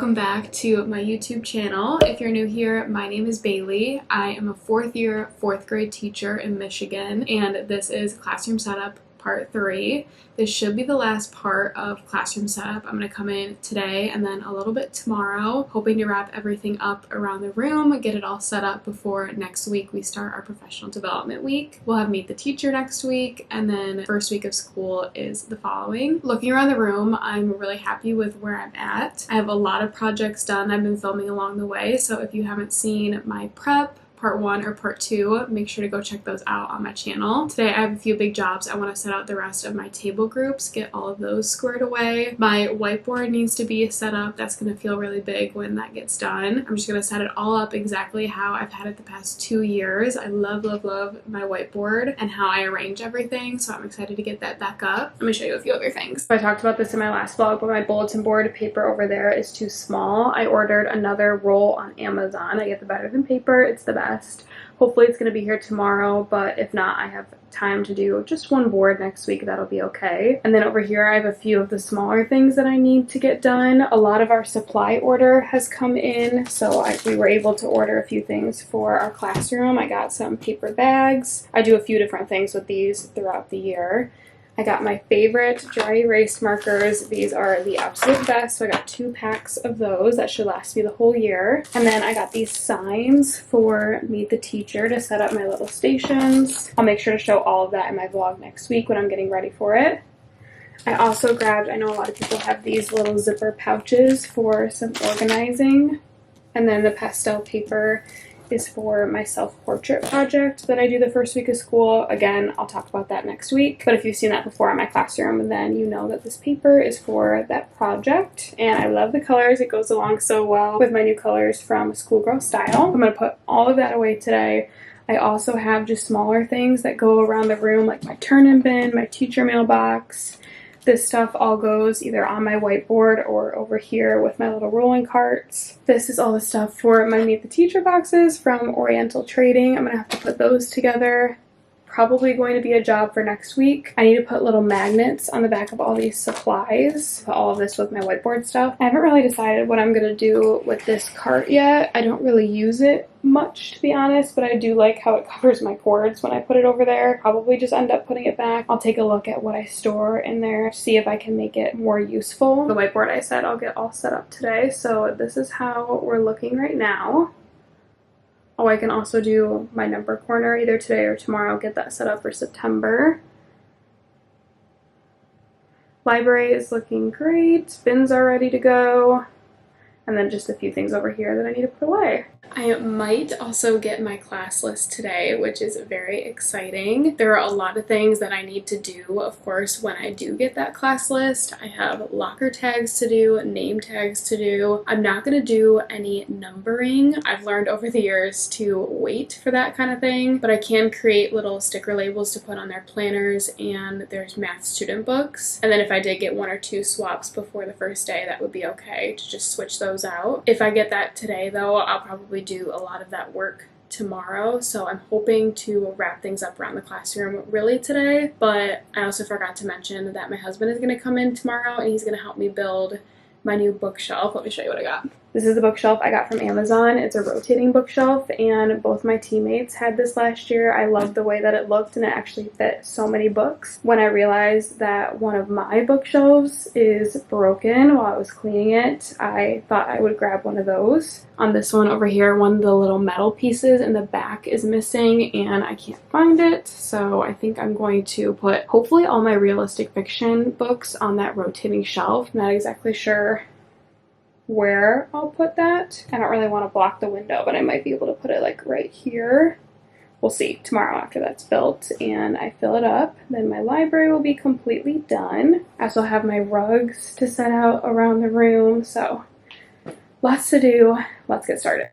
welcome back to my YouTube channel. If you're new here, my name is Bailey. I am a fourth year, fourth grade teacher in Michigan, and this is Classroom Setup Part 3. This should be the last part of Classroom Setup. I'm going to come in today and then a little bit tomorrow, hoping to wrap everything up around the room, get it all set up before next week we start our professional development week. We'll have Meet the Teacher next week, and then first week of school is the following. Looking around the room, I'm really happy with where I'm at. I have a lot of projects done. I've been filming along the way, so if you haven't seen my prep, Part 1 or Part 2, make sure to go check those out on my channel. Today I have a few big jobs. I want to set out the rest of my table groups, get all of those squared away. My whiteboard needs to be set up. That's going to feel really big when that gets done. I'm just going to set it all up exactly how I've had it the past 2 years. I love my whiteboard and how I arrange everything, so I'm excited to get that back up. Let me show you a few other things. I talked about this in my last vlog, but my bulletin board paper over there is too small. I ordered another roll on Amazon. I get the better than paper. It's the best. Hopefully it's going to be here tomorrow, but if not, I have time to do just one board next week. That'll be okay. And then over here I have a few of the smaller things that I need to get done. A lot of our supply order has come in, so we were able to order a few things for our classroom. I got some paper bags. I do a few different things with these throughout the year. I got my favorite dry erase markers. These are the absolute best, so I got 2 packs of those. That should last me the whole year. And then I got these signs for Meet the Teacher to set up my little stations. I'll make sure to show all of that in my vlog next week when I'm getting ready for it. I also grabbed, I know a lot of people have these little zipper pouches for some organizing. And then the pastel paper is for my self-portrait project that I do the first week of school. Again, I'll talk about that next week, but if you've seen that before in my classroom, then you know that this paper is for that project, and I love the colors. It goes along so well with my new colors from Schoolgirl Style. I'm going to put all of that away today. I also have just smaller things that go around the room, like my turn-in bin, my teacher mailbox. This stuff all goes either on my whiteboard or over here with my little rolling carts. This is all the stuff for my Meet the Teacher boxes from Oriental Trading. I'm going to have to put those together. Probably going to be a job for next week. I need to put little magnets on the back of all these supplies. Put all of this with my whiteboard stuff. I haven't really decided what I'm going to do with this cart yet. I don't really use it much, to be honest, but I do like how it covers my cords when I put it over there. Probably just end up putting it back. I'll take a look at what I store in there, see if I can make it more useful. The whiteboard, I said I'll get all set up today, so this is how we're looking right now. Oh, I can also do my number corner either today or tomorrow, get that set up for September. Library is looking great. Bins are ready to go. And then just a few things over here that I need to put away. I might also get my class list today, which is very exciting. There are a lot of things that I need to do, of course, when I do get that class list. I have locker tags to do, name tags to do. I'm not going to do any numbering. I've learned over the years to wait for that kind of thing, but I can create little sticker labels to put on their planners, and there's math student books. And then if I did get 1 or 2 swaps before the first day, that would be okay to just switch those out. If I get that today, though, I'll probably do a lot of that work tomorrow, so I'm hoping to wrap things up around the classroom really today. But I also forgot to mention that my husband is going to come in tomorrow and he's going to help me build my new bookshelf. Let me show you what I got. This is the bookshelf I got from Amazon. It's a rotating bookshelf, and both my teammates had this last year. I loved the way that it looked, and it actually fit so many books. When I realized that one of my bookshelves is broken while I was cleaning it, I thought I would grab one of those. On this one over here, one of the little metal pieces in the back is missing, and I can't find it, so I think I'm going to put hopefully all my realistic fiction books on that rotating shelf. I'm not exactly sure where I'll put that. I don't really want to block the window, but I might be able to put it like right here. We'll see tomorrow after that's built and I fill it up. Then my library will be completely done. I also have my rugs to set out around the room, so lots to do. Let's get started.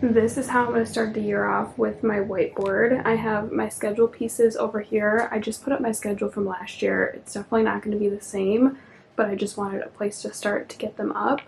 This how I'm going to start the year off with my whiteboard. I have my schedule pieces over here. I just put up my schedule from last year. It's definitely not going to be the same, but I just wanted a place to start to get them up.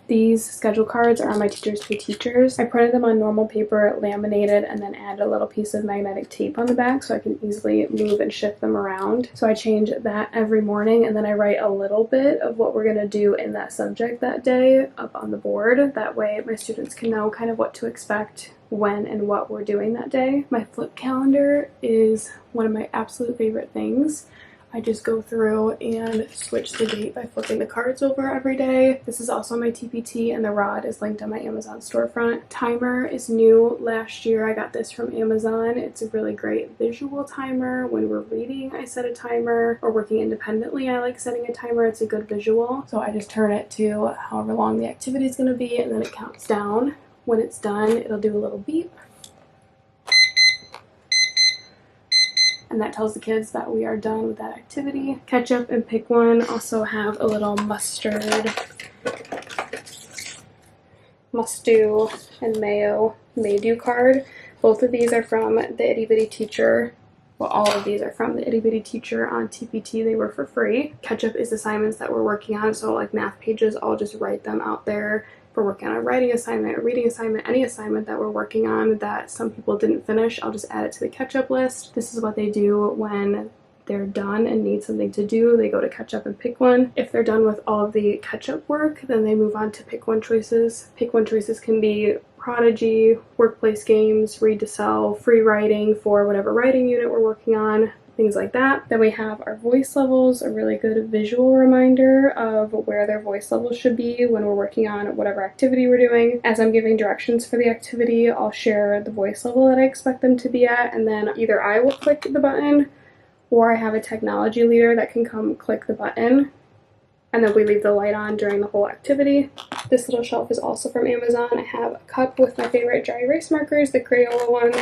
These schedule cards are on my Teachers Pay Teachers. I printed them on normal paper, laminated, and then added a little piece of magnetic tape on the back so I can easily move and shift them around. So I change that every morning, and then I write a little bit of what we're going to do in that subject that day up on the board. That way my students can know kind of what to expect when and what we're doing that day. My flip calendar is one of my absolute favorite things. I just go through and switch the date by flipping the cards over every day. This is also my TPT, and the rod is linked on my Amazon storefront. Timer is new. Last year I got this from Amazon. It's a really great visual timer. When we're reading, I set a timer, or working independently, I like setting a timer. It's a good visual. So I just turn it to however long the activity is going to be, and then it counts down. When it's done, it'll do a little beep. And that tells the kids that we are done with that activity. Ketchup and Pick One also have a little mustard, must-do, and mayo may-do card. Both of these are from the Itty Bitty Teacher. Well, all of these are from the Itty Bitty Teacher on TPT. They were for free. Ketchup is assignments that we're working on, so like math pages, I'll just write them out there. We're working on a writing assignment, a reading assignment, any assignment that we're working on that some people didn't finish, I'll just add it to the catch-up list. This is what they do when they're done and need something to do. They go to Catch-Up and Pick One. If they're done with all of the catch-up work, then they move on to Pick One choices. Pick One choices can be Prodigy, workplace games, read to sell, free writing for whatever writing unit we're working on, things like that. Then we have our voice levels, a really good visual reminder of where their voice levels should be when we're working on whatever activity we're doing. As I'm giving directions for the activity, I'll share the voice level that I expect them to be at, and then either I will click the button or I have a technology leader that can come click the button, and then we leave the light on during the whole activity. This little shelf is also from Amazon. I have a cup with my favorite dry erase markers, the Crayola ones.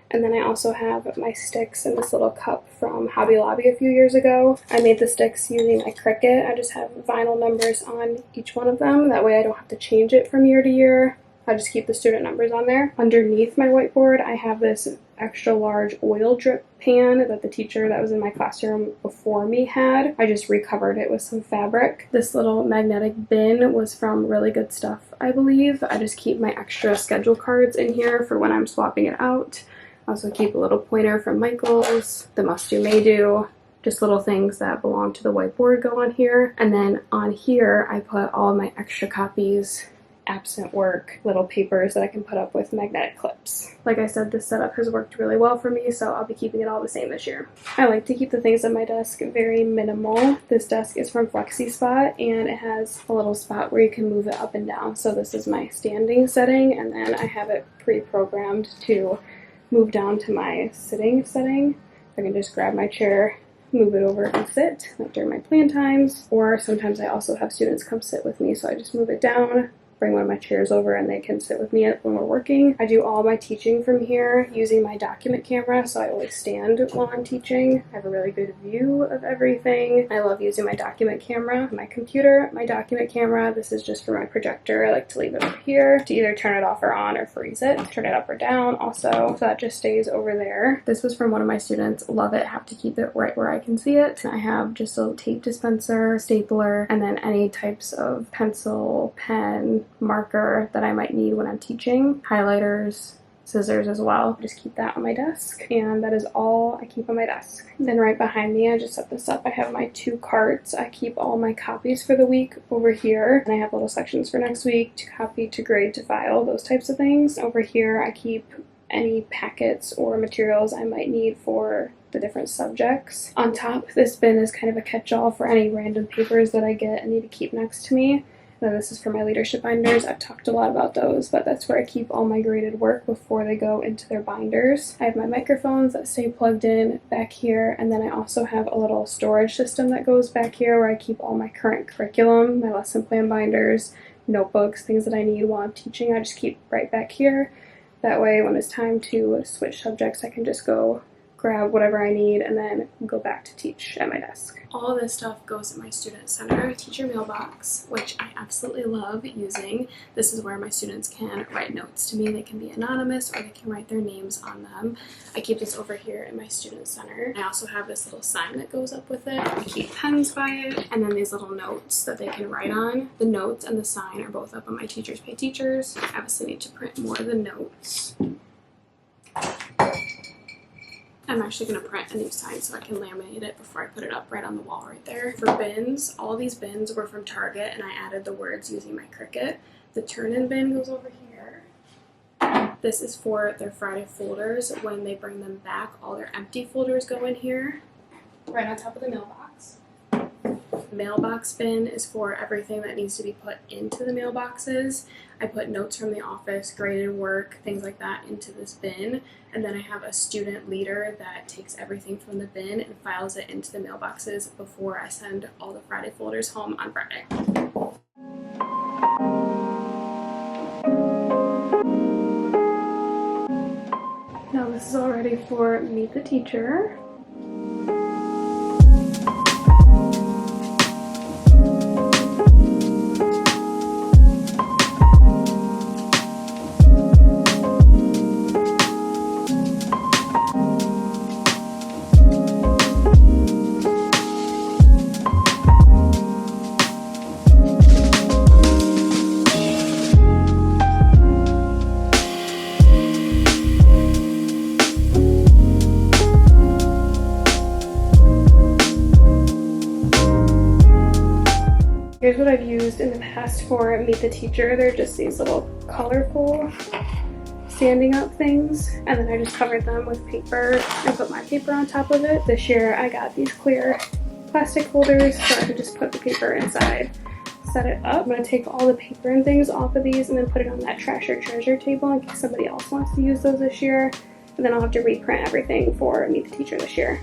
And then I also have my sticks in this little cup from Hobby Lobby a few years ago. I made the sticks using my Cricut. I just have vinyl numbers on each one of them. That way I don't have to change it from year to year. I just keep the student numbers on there. Underneath my whiteboard, I have this extra large oil drip pan that the teacher that was in my classroom before me had. I just recovered it with some fabric. This little magnetic bin was from Really Good Stuff, I believe. I just keep my extra schedule cards in here for when I'm swapping it out. I also keep a little pointer from Michael's, the must do may do, just little things that belong to the whiteboard go on here. And then on here I put all my extra copies, absent work, little papers that I can put up with magnetic clips. Like I said, this setup has worked really well for me, so I'll be keeping it all the same this year. I like to keep the things on my desk very minimal. This desk is from FlexiSpot, and it has a little spot where you can move it up and down. So this is my standing setting, and then I have it pre-programmed to move down to my sitting setting. I can just grab my chair, move it over and sit, like during my plan times. Or sometimes I also have students come sit with me, so I just move it down, bring one of my chairs over, and they can sit with me when we're working. I do all my teaching from here using my document camera, so I always stand while I'm teaching. I have a really good view of everything. I love using my document camera. My computer, my document camera, this is just for my projector. I like to leave it over here to either turn it off or on or freeze it. Turn it up or down also, so that just stays over there. This was from one of my students. Love it, have to keep it right where I can see it. I have just a tape dispenser, stapler, and then any types of pencil, pen, marker that I might need when I'm teaching, highlighters, scissors as well. Just keep that on my desk, and that is all I keep on my desk. Then right behind me, I just set this up, I have my 2 carts. I keep all my copies for the week over here, and I have little sections for next week, to copy, to grade, to file, those types of things. Over here I keep any packets or materials I might need for the different subjects. On top, this bin is kind of a catch-all for any random papers that I get and need to keep next to me. Now this is for my leadership binders. I've talked a lot about those, but that's where I keep all my graded work before they go into their binders. I have my microphones that stay plugged in back here, and then I also have a little storage system that goes back here where I keep all my current curriculum, my lesson plan binders, notebooks, things that I need while I'm teaching. I just keep right back here. That way when it's time to switch subjects, I can just go grab whatever I need, and then go back to teach at my desk. All of this stuff goes in my student center teacher mailbox, which I absolutely love using. This is where my students can write notes to me. They can be anonymous or they can write their names on them. I keep this over here in my student center. I also have this little sign that goes up with it. I keep pens by it, and then these little notes that they can write on. The notes and the sign are both up on my Teachers Pay Teachers. I obviously need to print more of the notes. I'm actually going to print a new sign so I can laminate it before I put it up right on the wall right there. For bins, all these bins were from Target, and I added the words using my Cricut. The turn-in bin goes over here. This is for their Friday folders. When they bring them back, all their empty folders go in here, right on top of the mailbox. The mailbox bin is for everything that needs to be put into the mailboxes. I put notes from the office, graded work, things like that into this bin. And then I have a student leader that takes everything from the bin and files it into the mailboxes before I send all the Friday folders home on Friday. Now this is all ready for Meet the Teacher. Here's what I've used in the past for Meet the Teacher. They're just these little colorful standing up things, and then I just covered them with paper and put my paper on top of it. This year I got these clear plastic holders so I can just put the paper inside, set it up. I'm going to take all the paper and things off of these and then put it on that trash or treasure table in case somebody else wants to use those this year, and then I'll have to reprint everything for Meet the Teacher this year.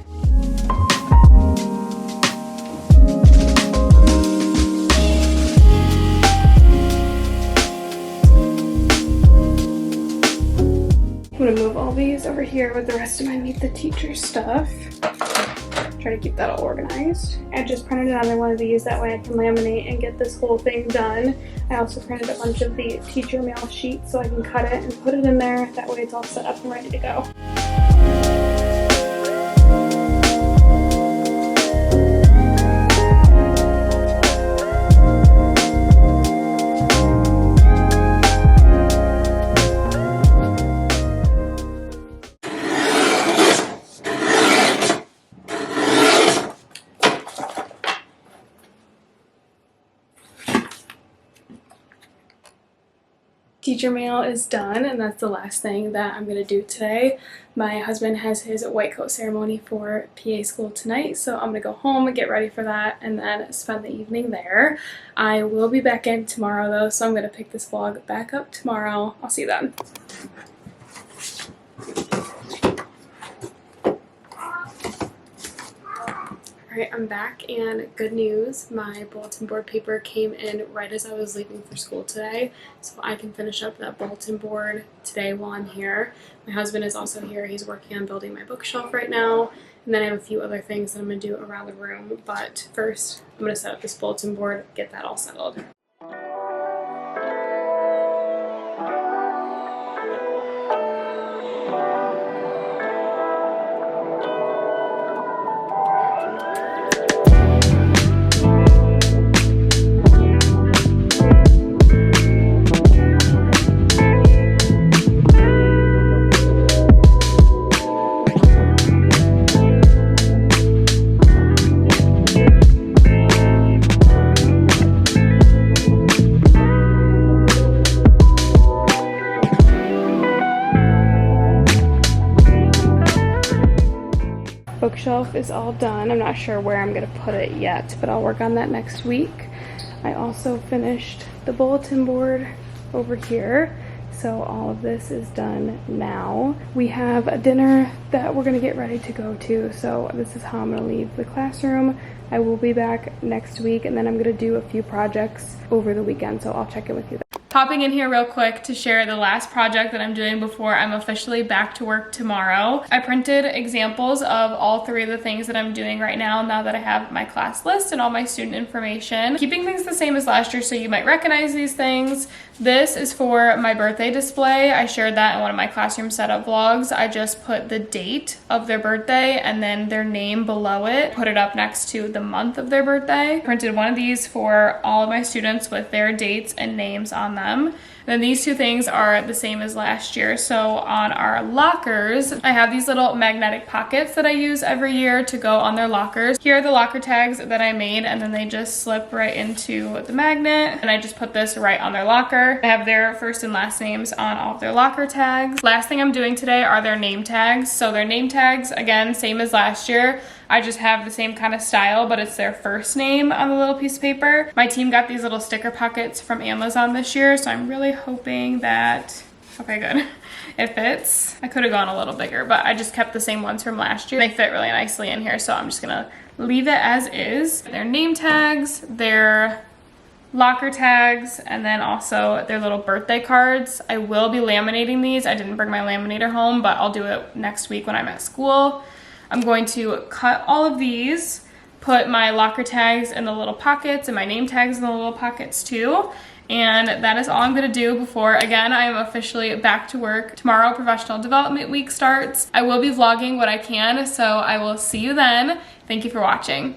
I'm gonna move all these over here with the rest of my Meet the Teacher stuff. Try to keep that all organized. I just printed another one of these, that way I can laminate and get this whole thing done. I also printed a bunch of the teacher mail sheets so I can cut it and put it in there. That way it's all set up and ready to go. Teacher mail is done, and that's the last thing that I'm going to do today. My husband has his white coat ceremony for PA school tonight, so I'm going to go home and get ready for that and then spend the evening there. I will be back in tomorrow though, so I'm going to pick this vlog back up tomorrow. I'll see you then. Alright, I'm back, and good news, my bulletin board paper came in right as I was leaving for school today, so I can finish up that bulletin board today while I'm here. My husband is also here. He's working on building my bookshelf right now, and then I have a few other things that I'm going to do around the room, but first I'm going to set up this bulletin board, get that all settled. Bookshelf is all done. I'm not sure where I'm going to put it yet, but I'll work on that next week. I also finished the bulletin board over here, so all of this is done now. We have a dinner that we're going to get ready to go to, so this is how I'm going to leave the classroom. I will be back next week, and then I'm going to do a few projects over the weekend, so I'll check in with you then. Popping in here real quick to share the last project that I'm doing before I'm officially back to work tomorrow. I printed examples of all 3 of the things that I'm doing right now that I have my class list and all my student information. Keeping things the same as last year, so you might recognize these things. This is for my birthday display. I shared that in one of my classroom setup vlogs. I just put the date of their birthday and then their name below it, put it up next to the month of their birthday. Printed one of these for all of my students with their dates and names on them. Then these 2 things are the same as last year. So on our lockers, I have these little magnetic pockets that I use every year to go on their lockers. Here are the locker tags that I made, and then they just slip right into the magnet. And I just put this right on their locker. I have their first and last names on all of their locker tags. Last thing I'm doing today are their name tags. So their name tags, again, same as last year. I just have the same kind of style, but it's their first name on the little piece of paper. My team got these little sticker pockets from Amazon this year, so I'm really hoping that, okay, good, it fits. I could have gone a little bigger, but I just kept the same ones from last year. They fit really nicely in here, so I'm just gonna leave it as is. Their name tags, their locker tags, and then also their little birthday cards. I will be laminating these. I didn't bring my laminator home, but I'll do it next week when I'm at school. I'm going to cut all of these, put my locker tags in the little pockets and my name tags in the little pockets too. And that is all I'm gonna do before, again, I am officially back to work. Tomorrow, professional development week starts. I will be vlogging what I can, so I will see you then. Thank you for watching.